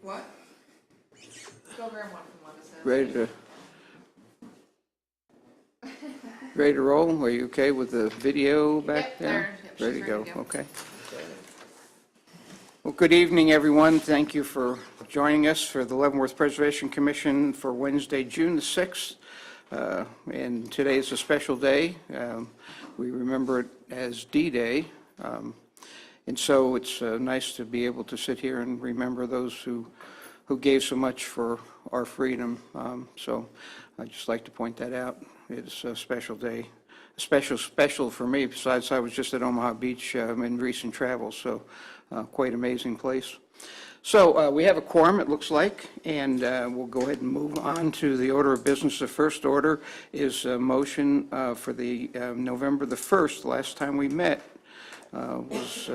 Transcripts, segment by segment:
What? Go grab one from one. Ready to roll? Are you okay with the video back Yep, there? there. Yep, she's Ready to go, ready to go. okay. Well, good evening, everyone. Thank you for joining us for the Leavenworth Preservation Commission for Wednesday, June the 6th. And today is a special day. We remember it as D-Day. And so it's nice to be able to sit here and remember those who gave so much for our freedom. So I'd just like to point that out. It's a special day, special for me. Besides, I was just at Omaha Beach in recent travel, so quite amazing place. So we have a quorum, it looks like, and we'll go ahead and move on to the order of business. The first order is a motion for the November the 1st, last time we met, was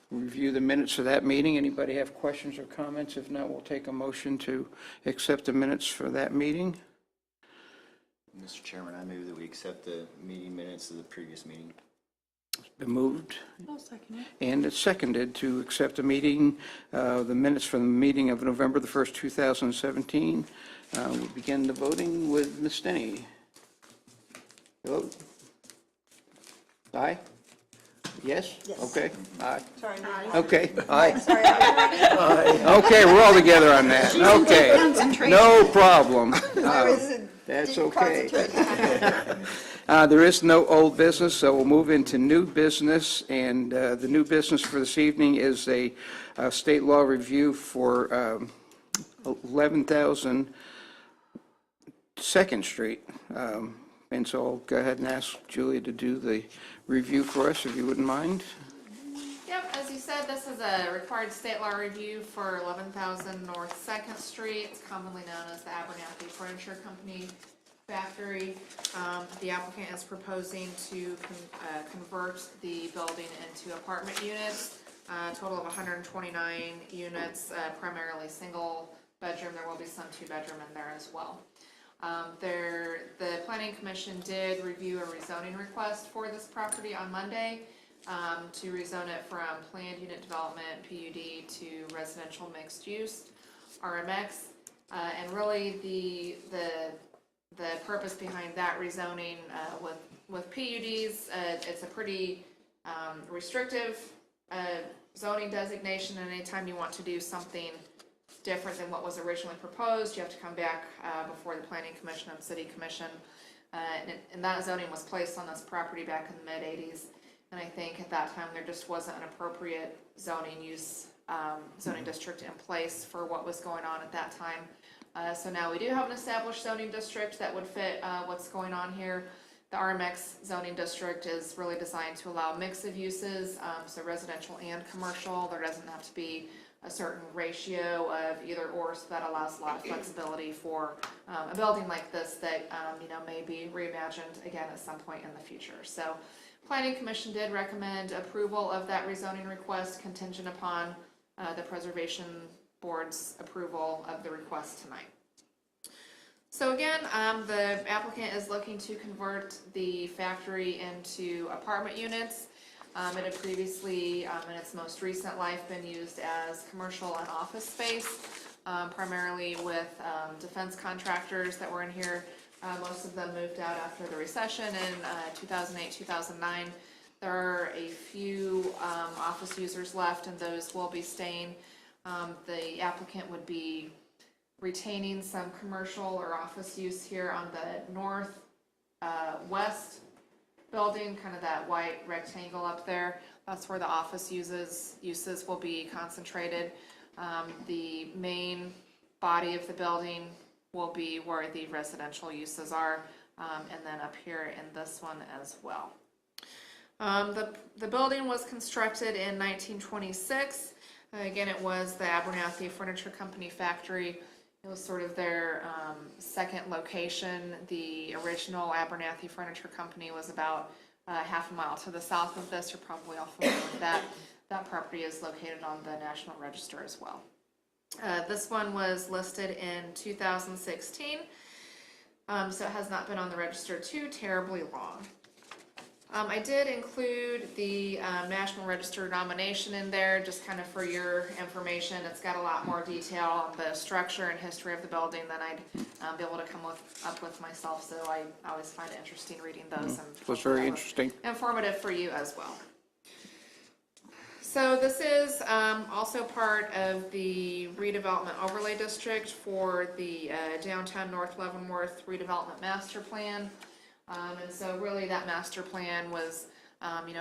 review the minutes of that meeting. Anybody have questions or comments? If not, we'll take a motion to accept the minutes for that meeting. Mr. Chairman, I move that we accept the meeting minutes of the previous meeting. It's been moved I'll second it. and it's seconded to accept the minutes from the meeting of November the 1st, 2017. We'll begin the voting with Ms. Denny. Vote. Aye? Yes? Yes. Okay. Aye. Sorry, Okay. Aye. sorry, I Okay, we're all together on that. Okay. No problem. That's okay. There is no old business, so we'll move into new business. And the new business for this evening is a state law review for 11,000 2nd Street. And so I'll go ahead and ask Julia to do the review for us, if you wouldn't mind. Yep, as you said, this is a required state law review for 11,000 North 2nd Street. It's commonly known as the Abernathy Furniture Company factory. The applicant is proposing to convert the building into apartment units, a total of 129 units, primarily single bedroom. There will be some 2-bedroom in there as well. The Planning Commission did review a rezoning request for this property on Monday to rezone it from planned unit development, PUD, to residential mixed use, RMX. And really the purpose behind that rezoning with PUDs, it's a pretty restrictive zoning designation, and anytime you want to do something different than what was originally proposed, you have to come back before the Planning Commission and City Commission. And that zoning was placed on this property back in the mid-'80s, and I think at that time there just wasn't an appropriate zoning district in place for what was going on at that time. So now we do have an established zoning district that would fit what's going on here. The RMX zoning district is really designed to allow mix of uses, so residential and commercial. There doesn't have to be a certain ratio of either or, so that allows a lot of flexibility for a building like this that may be reimagined again at some point in the future. So Planning Commission did recommend approval of that rezoning request contingent upon the Preservation Board's approval of the request tonight. So again, the applicant is looking to convert the factory into apartment units. It had previously, in its most recent life, been used as commercial and office space, primarily with defense contractors that were in here. Most of them moved out after the recession in 2008, 2009. There are a few office users left, and those will be staying. The applicant would be retaining some commercial or office use here on the north west building, kind of that white rectangle up there. That's where the office uses will be concentrated. The main body of the building will be where the residential uses are, and then up here in this one as well. The building was constructed in 1926. Again, it was the Abernathy Furniture Company factory. It was sort of their second location. The original Abernathy Furniture Company was about half a mile to the south of this. You're probably all familiar with that. That property is located on the National Register as well. This one was listed in 2016, so it has not been on the register too terribly long. I did include the National Register nomination in there, just kind of for your information. It's got a lot more detail on the structure and history of the building than I'd be able to come up with myself, so I always find it interesting reading those. And It was very interesting. informative for you as well. So this is also part of the redevelopment overlay district for the downtown North Leavenworth redevelopment master plan. And so really that master plan was,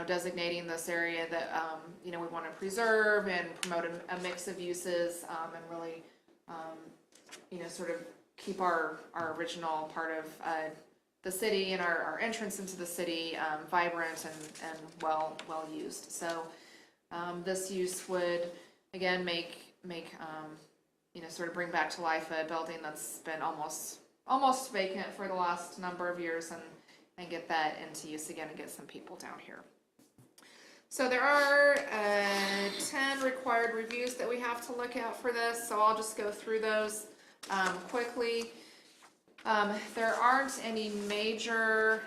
designating this area that, we want to preserve and promote a mix of uses, and really, sort of keep our original part of the city and our entrance into the city vibrant and well used. So this use would, again, make sort of bring back to life a building that's been almost vacant for the last number of years and get that into use again and get some people down here. So there are 10 required reviews that we have to look at for this, so I'll just go through those quickly. There aren't any major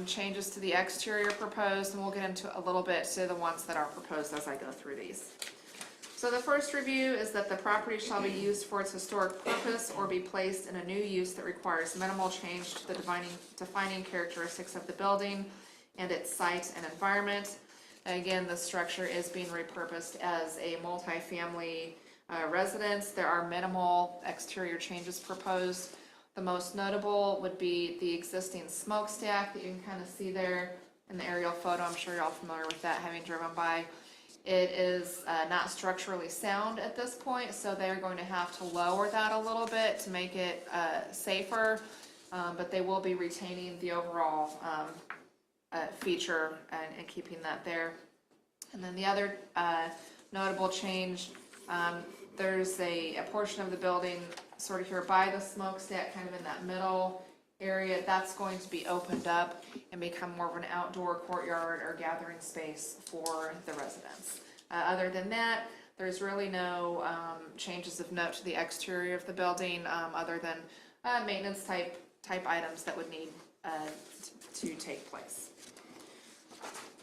changes to the exterior proposed, and we'll get into a little bit to the ones that are proposed as I go through these. So the first review is that the property shall be used for its historic purpose or be placed in a new use that requires minimal change to the defining characteristics of the building and its site and environment. Again, the structure is being repurposed as a multifamily residence. There are minimal exterior changes proposed. The most notable would be the existing smokestack that you can kind of see there in the aerial photo. I'm sure you're all familiar with that, having driven by. It is not structurally sound at this point, so they're going to have to lower that a little bit to make it safer, but they will be retaining the overall feature and keeping that there. And then the other notable change, there's a portion of the building sort of here by the smokestack, kind of in that middle area, that's going to be opened up and become more of an outdoor courtyard or gathering space for the residents. Other than that, there's really no changes of note to the exterior of the building, other than maintenance type items that would need to take place.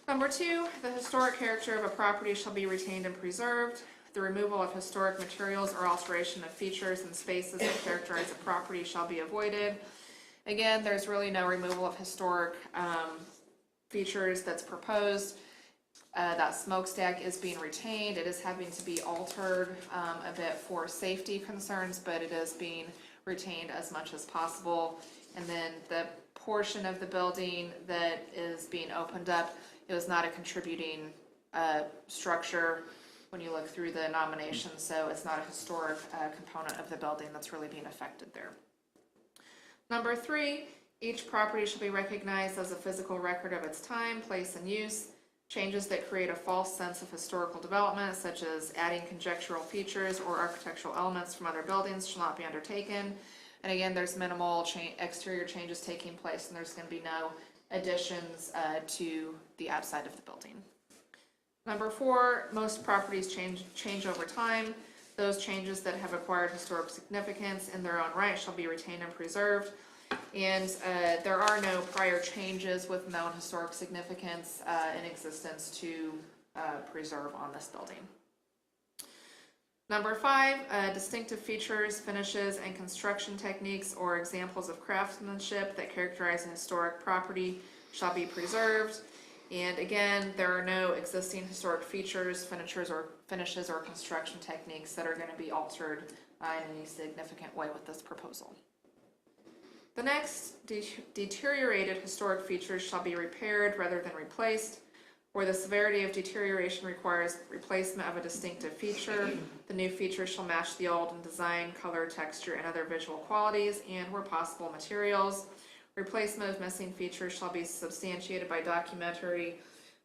Number 2, the historic character of a property shall be retained and preserved. The removal of historic materials or alteration of features and spaces that characterize a property shall be avoided. Again, there's really no removal of historic features that's proposed. That smokestack is being retained. It is having to be altered a bit for safety concerns, but it is being retained as much as possible. And then the portion of the building that is being opened up, it was not a contributing structure when you look through the nomination, so it's not a historic component of the building that's really being affected there. Number 3, each property shall be recognized as a physical record of its time, place, and use. Changes that create a false sense of historical development, such as adding conjectural features or architectural elements from other buildings, shall not be undertaken. And again, there's minimal exterior changes taking place, and there's going to be no additions to the outside of the building. Number 4, most properties change over time. Those changes that have acquired historic significance in their own right shall be retained and preserved. And there are no prior changes with known historic significance in existence to preserve on this building. Number 5, distinctive features, finishes, and construction techniques or examples of craftsmanship that characterize a historic property shall be preserved. And again, there are no existing historic features, finishes, or construction techniques that are going to be altered in any significant way with this proposal. The next, deteriorated historic features shall be repaired rather than replaced. Where the severity of deterioration requires replacement of a distinctive feature, the new feature shall match the old in design, color, texture, and other visual qualities, and where possible, materials. Replacement of missing features shall be substantiated by documentary,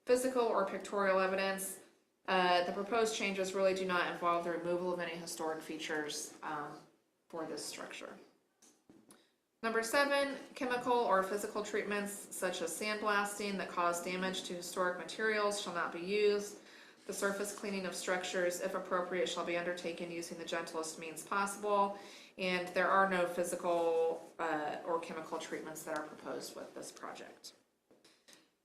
physical, or pictorial evidence. The proposed changes really do not involve the removal of any historic features for this structure. Number 7, chemical or physical treatments such as sandblasting that cause damage to historic materials shall not be used. The surface cleaning of structures, if appropriate, shall be undertaken using the gentlest means possible. And there are no physical or chemical treatments that are proposed with this project.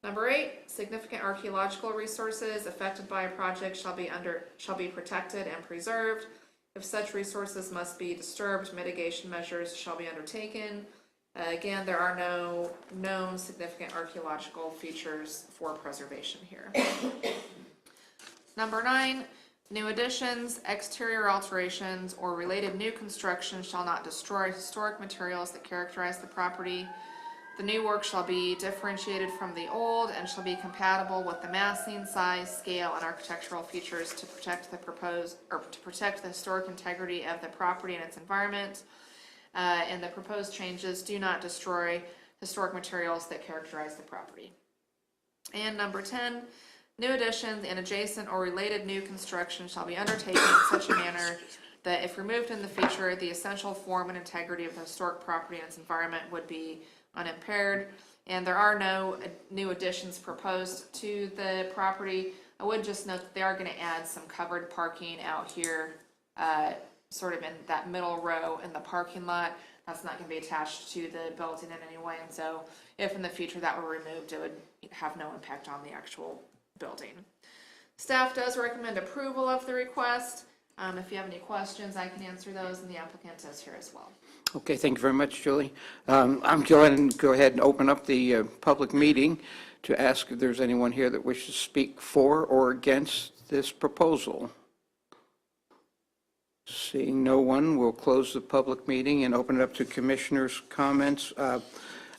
Number 8, significant archaeological resources affected by a project shall be protected and preserved. If such resources must be disturbed, mitigation measures shall be undertaken. Again, there are no known significant archaeological features for preservation here. Number 9, new additions, exterior alterations, or related new construction shall not destroy historic materials that characterize the property. The new work shall be differentiated from the old and shall be compatible with the massing, size, scale, and architectural features to protect the historic integrity of the property and its environment. And the proposed changes do not destroy historic materials that characterize the property. And number 10, new additions and adjacent or related new construction shall be undertaken in such a manner that if removed in the future, the essential form and integrity of the historic property and its environment would be unimpaired. And there are no new additions proposed to the property. I would just note that they are going to add some covered parking out here, sort of in that middle row in the parking lot. That's not going to be attached to the building in any way. And so if in the future that were removed, it would have no impact on the actual building. Staff does recommend approval of the request. If you have any questions, I can answer those, and the applicant is here as well. Okay, thank you very much, Julie. I'm going to go ahead and open up the public meeting to ask if there's anyone here that wishes to speak for or against this proposal. Seeing no one, we'll close the public meeting and open it up to commissioners' comments.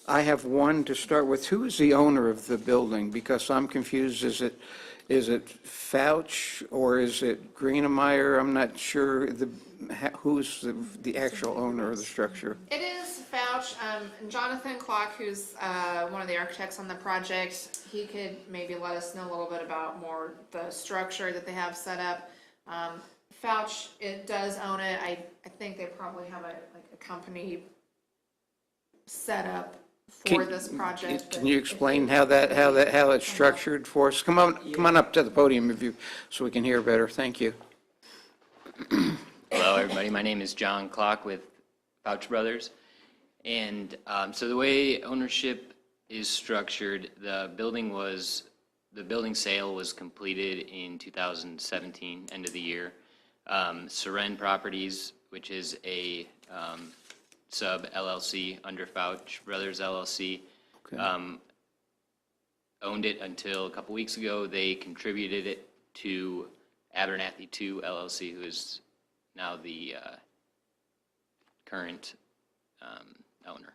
I have one to start with. Who is the owner of the building? Because I'm confused. Is it Fouch or is it Greenemeyer? I'm not sure who's the actual owner of the structure. It is Fouch. Jonathan Clock, who's one of the architects on the project, he could maybe let us know a little bit about more the structure that they have set up. Fouch, it does own it. I think they probably have a company set up for this project. Can you explain how it's structured for us? Come on up to the podium so we can hear better. Thank you. Hello, everybody. My name is John Clock with Fouch Brothers. And so the way ownership is structured, the building sale was completed in 2017, end of the year. Seren Properties, which is a sub LLC under Fouch Brothers LLC, Okay. Owned it until a couple weeks ago. They contributed it to Abernathy 2 LLC, who is now the current owner.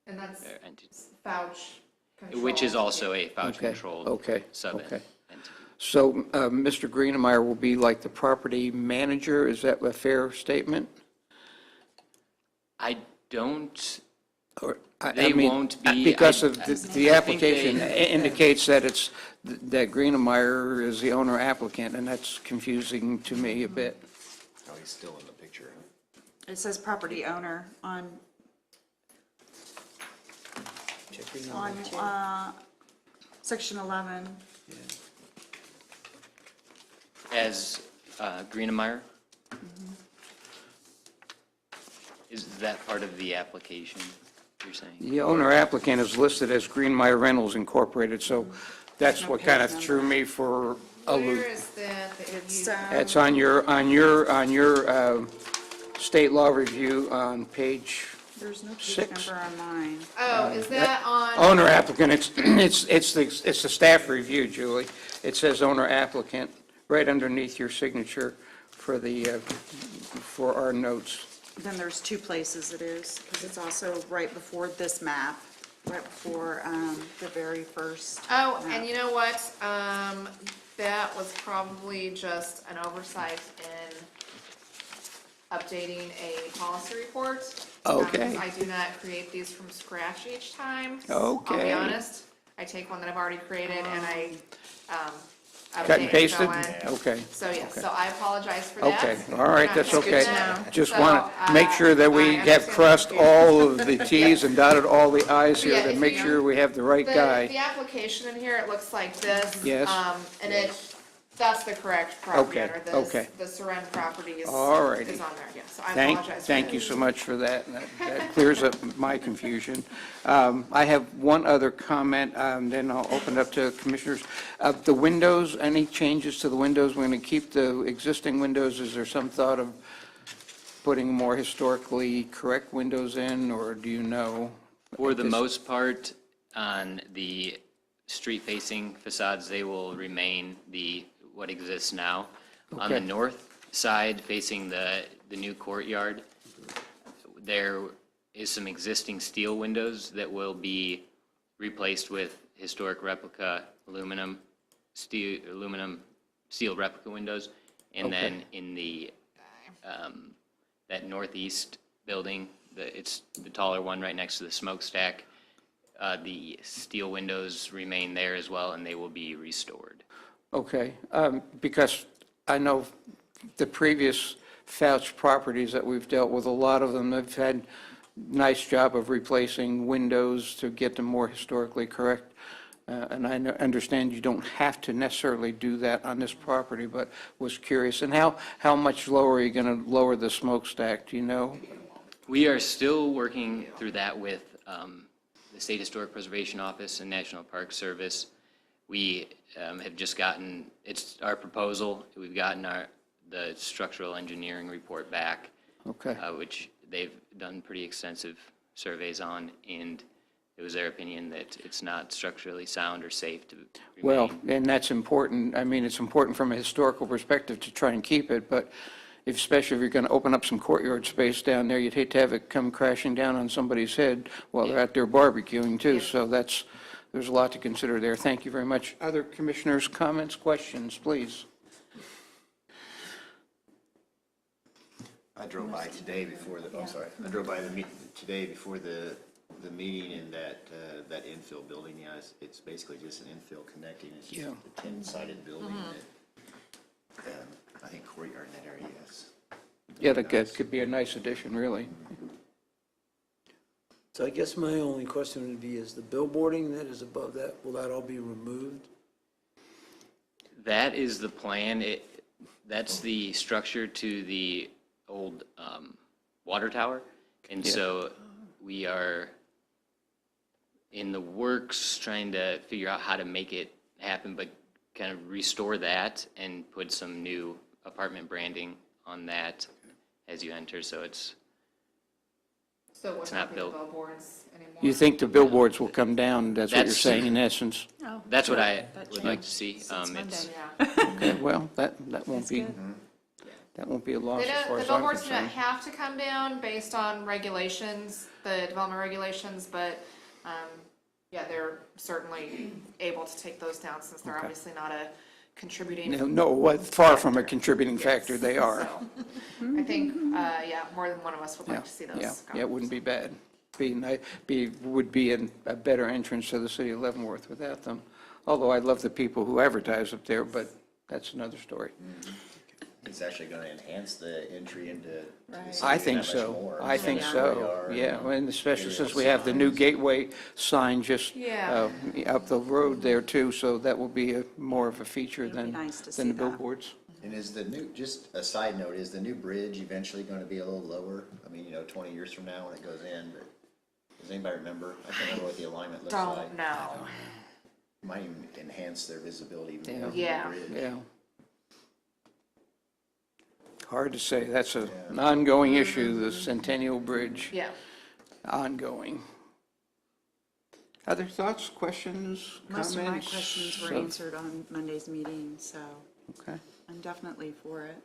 And that's Entity, Fouch controlled. which is also a Fouch-controlled Okay. sub-entity. So Mr. Greenemeyer will be like the property manager. Is that a fair statement? I don't, I They mean, won't be- Because I- of I the think application they- indicates that that Greenemeyer is the owner applicant, and that's confusing to me a bit. Oh, he's still in the picture. It says property owner on section 11. as Greenemeyer? Is that part of the application, you're saying? The owner applicant is listed as Greenemeyer Rentals Incorporated, so that's what kind of threw me for a loop. Where is that you? That's on your state law review on page There's no page 6. number on mine. Oh, is that on? Owner applicant, it's the staff review, Julie. It says owner applicant right underneath your signature for our notes. Then there's two places it is, because it's also right before this map, right before the very first. Oh, map. and you know what? That was probably just an oversight in updating a policy report. Okay. I do not create these from scratch each time. I'll be Okay. honest. I take one that I've already created and I update Cut and pasted? so on. Okay. So, yeah, so I apologize for that. Okay, all right, that's Not good okay. to know. Just So, want to make sure that we I have understand the crossed confusion. all of the Ts and dotted all the Is here Yeah, to if make you- sure we have the right The guy. application in here, it looks like this. Yes. And it, That's the correct property Okay, owner. okay. The Seren property is All righty. on there, yes. So I Thank, apologize. for thank that. you so much for that. That clears up my confusion. I have one other comment, then I'll open it up to commissioners. The windows, any changes to the windows? We're going to keep the existing windows. Is there some thought of putting more historically correct windows in, or do you know? For the most part, on the street-facing facades, they will remain what exists now. On the Okay. north side, facing the new courtyard, there is some existing steel windows that will be replaced with historic replica steel replica windows. And Okay. then in the, that northeast building, it's the taller one right next to the smokestack, the steel windows remain there as well, and they will be restored. Okay, because I know the previous Fouch properties that we've dealt with, a lot of them have had nice job of replacing windows to get them more historically correct. And I understand you don't have to necessarily do that on this property, but was curious. And how much lower are you going to lower the smokestack, do you know? We are still working through that with the State Historic Preservation Office and National Park Service. We have just gotten, it's our proposal, we've gotten the structural engineering report back, Okay. which they've done pretty extensive surveys on, and it was their opinion that it's not structurally sound or safe to remain. Well, and that's important. I mean, it's important from a historical perspective to try and keep it, but especially if you're going to open up some courtyard space down there, you'd hate to have it come crashing down on somebody's head while they're out there barbecuing too. So there's a lot to consider there. Thank you very much. Other commissioners, comments, questions, please? I drove by today before I drove by today before the meeting, and that infill building, yeah, it's basically just an infill connecting. It's just Yeah. a 10-sided building that, I think courtyard in that area, yes. Yeah, that could be a nice addition, really. So I guess my only question would be, is the billboarding that is above that, will that all be removed? That is the plan. That's the structure to the old water tower. And so we are in the works trying to figure out how to make it happen, but kind of restore that and put some new apartment branding on that as you enter. So it's So what's It's not not the built. billboards anymore? You think the billboards will come down? That's what you're That's- saying in essence? that's what I That would like to see. It's Yeah. Okay, well, that won't be, good. that won't be a loss They as don't, far the as I'm billboards do not concerned. have to come down based on regulations, the development regulations, but, yeah, they're certainly able to take those down since they're obviously not a contributing. No, far from a contributing factor, they are. So, I think, yeah, more than one of us would like to see those. Yeah, go. it wouldn't be bad. Would be a better entrance to the city of Leavenworth without them. Although I love the people who advertise up there, but that's another story. It's actually going to enhance the entry into the city I that think much so. more. I think Where we so, are, yeah, and especially area since we have the new signs. gateway sign just Yeah. up the road there too, so that will be more of a feature It'll be than nice to the see that. billboards. And is the new, just a side note, is the new bridge eventually going to be a little lower? I mean, 20 years from now when it goes in, but does anybody remember? I can't remember what the alignment looks like. Don't know. Might even enhance their visibility even Yeah. more. from Yeah. the bridge. Yeah. Hard to say. That's an ongoing issue, the Centennial Bridge, Yeah. ongoing. Other thoughts, questions, comments? Most of my questions were So- answered on Monday's meeting, so Okay. I'm definitely for it.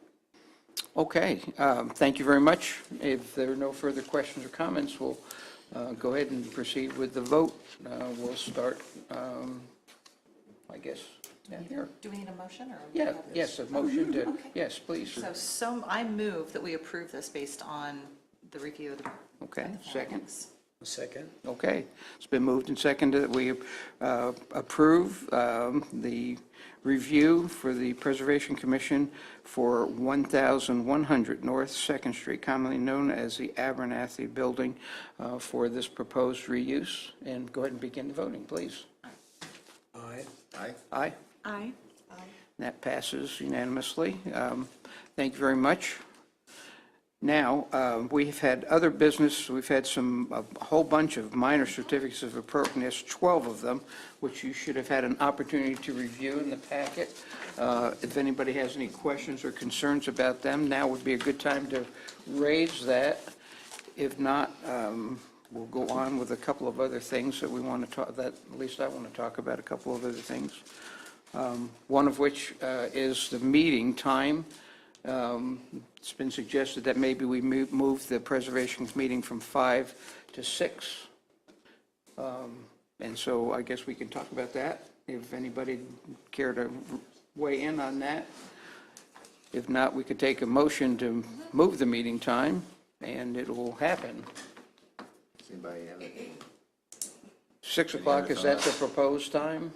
Okay, thank you very much. If there are no further questions or comments, we'll go ahead and proceed with the vote. We'll start, I guess, down here. Do we need a motion or? Yeah, yes, a motion to, yes, please. So I move that we approve this based on the review of the. Okay, second. A second? Okay, it's been moved and seconded that we approve the review for the Preservation Commission for 1,100 North Second Street, commonly known as the Abernathy Building, for this proposed reuse. And go ahead and begin the voting, please. Aye. Aye. Aye? Aye. That passes unanimously. Thank you very much. Now, we've had other business, we've had a whole bunch of minor certificates of appropriateness, 12 of them, which you should have had an opportunity to review in the packet. If anybody has any questions or concerns about them, now would be a good time to raise that. If not, we'll go on with a couple of other things that we want to talk, that at least I want to talk about, a couple of other things. One of which is the meeting time. It's been suggested that maybe we move the preservation meeting from 5 to 6. And so I guess we can talk about that, if anybody care to weigh in on that. If not, we could take a motion to move the meeting time, and it will happen. Does anybody have it? 6 o'clock, is that the proposed time?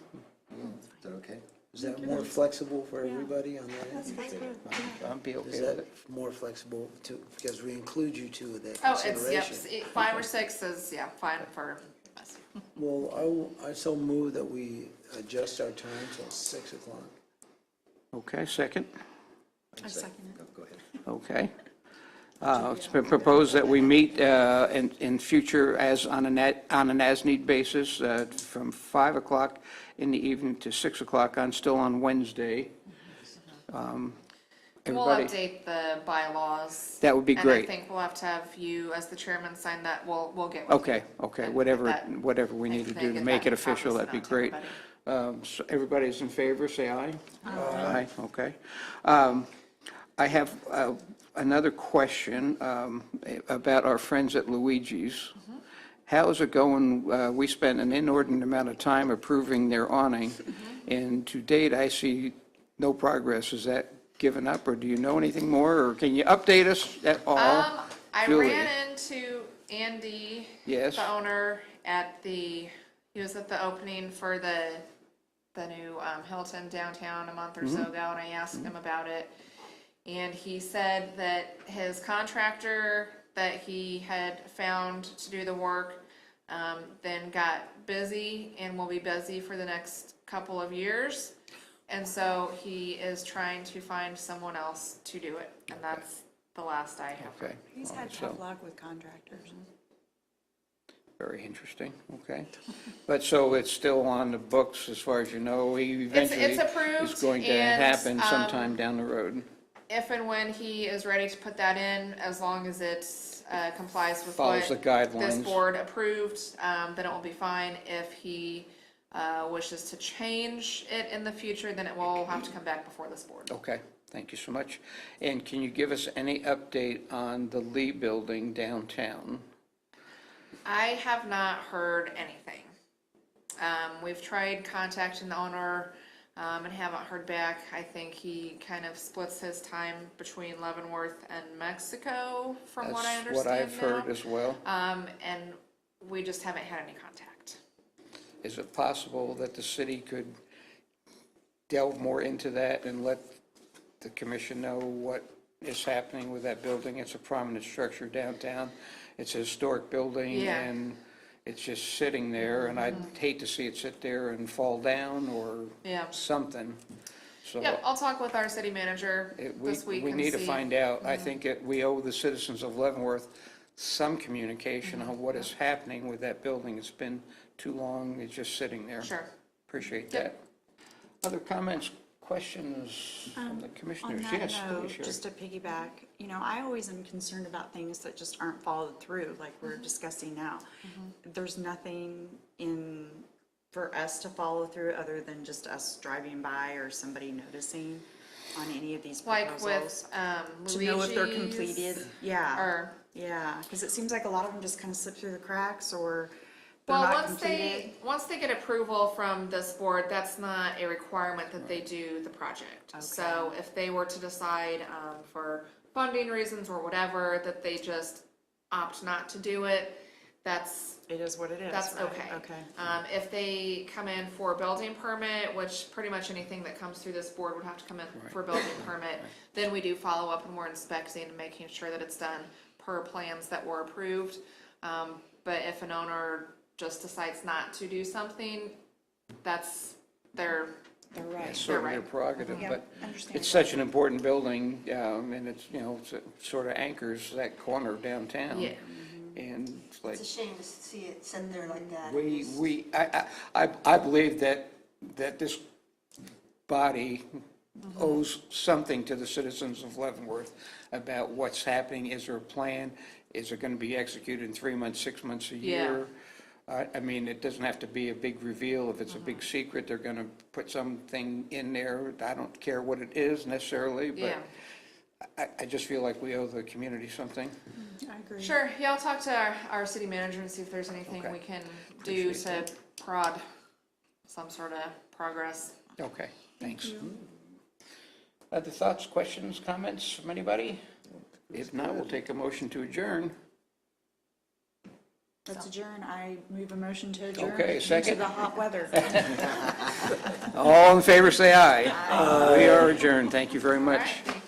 Is that okay? Is that more flexible for everybody on that end? I'll be Is okay with that it. more flexible too, because we include you two in that Oh, it's, yep, consideration? 5 or 6 is, yeah, fine for us. Well, I so move that we adjust our time till 6 o'clock. Okay, second? I second it. Go ahead. Okay. It's been proposed that we meet in future as on an as-need basis from 5 o'clock in the evening to 6 o'clock still on Wednesday. We'll Everybody, update the bylaws. That would be And great. I think we'll have to have you, as the chairman, sign that. We'll get with you. okay, and whatever get that- we need to and do to get make that it official, that'd be cognizant great. out to everybody. So everybody's in favor, say aye. Aye, okay. I have another question about our friends at Luigi's. How is it going? We spent an inordinate amount of time approving their awning, and to date, I see no progress. Is that given up, or do you know anything more, or can you update us at all? I Julie? ran into Andy, Yes. the owner, he was at the opening for the new Hilton downtown a month or so ago, and I asked him about it. And he said that his contractor that he had found to do the work then got busy and will be busy for the next couple of years. And so he is trying to find someone else to do it, and that's the last I have. Okay. He's all had right, tough so- luck with contractors. Very interesting, okay. But so it's still on the books as far as you know, eventually it's approved, it's going to and, happen sometime down the road. If and when he is ready to put that in, as long as it complies with Follows what the guidelines. this board approved, then it will be fine. If he wishes to change it in the future, then it will have to come back before this board. Okay, thank you so much. And can you give us any update on the Lee Building downtown? I have not heard anything. We've tried contacting the owner and haven't heard back. I think he kind of splits his time between Leavenworth and Mexico, from what I That's what understand I've heard now. as well. And we just haven't had any contact. Is it possible that the city could delve more into that and let the commission know what is happening with that building? It's a prominent structure downtown. It's a historic building, Yeah. and it's just sitting there, and I'd hate to see it sit there and fall down or Yeah. something. So Yep, I'll talk with our city manager we this week we and need to see. find out. I think we owe the citizens of Leavenworth some communication on what is happening with that building. It's been too long, it's just sitting there. Sure. Appreciate Yep. that. Other comments, questions from the On commissioners? that Yes, note, please, just to piggyback, I always am concerned about things that just aren't followed through, like we're discussing now. There's nothing for us to follow through other than just us driving by or somebody noticing on any of these Like proposals. with To know if they're Luigi's, completed, yeah, Or, yeah, because it seems like a lot of them just kind of slip through the cracks or they're well, not once completed. they get approval from this board, that's not a requirement that they do the project. So if they were to decide, for funding reasons or whatever, that they just opt not to do it, It is what it is. that's right? okay. Okay. If they come in for a building permit, which pretty much anything that comes through this board would have to come in for a building permit, then we do follow up and we're inspecting and making sure that it's done per plans that were approved. But if an owner just decides not to do something, that's their They're right. It's certainly their right. prerogative, Yeah, but understandable. it's such an important building, and it's, it sort of anchors that corner downtown. Yeah. And it's like, It's a shame to see it sit there like that. I believe that this body owes something to the citizens of Leavenworth about what's happening. Is there a plan? Is it going to be executed in 3 months, 6 months, a year? I mean, it doesn't have to be a big reveal. If it's a big secret, they're going to put something in there. I don't care what it is necessarily, but I just feel like we owe the community something. I agree. Sure, yeah, I'll talk to our city manager and see if there's anything Okay. we can do Appreciate to prod some sort of progress. Okay, thanks. Other thoughts, questions, comments from anybody? If not, we'll take a motion to adjourn. Let's adjourn. I move a motion to adjourn. Okay, second. Into the hot weather. All in favor, say aye. We are adjourned. Thank you very All much. right, thank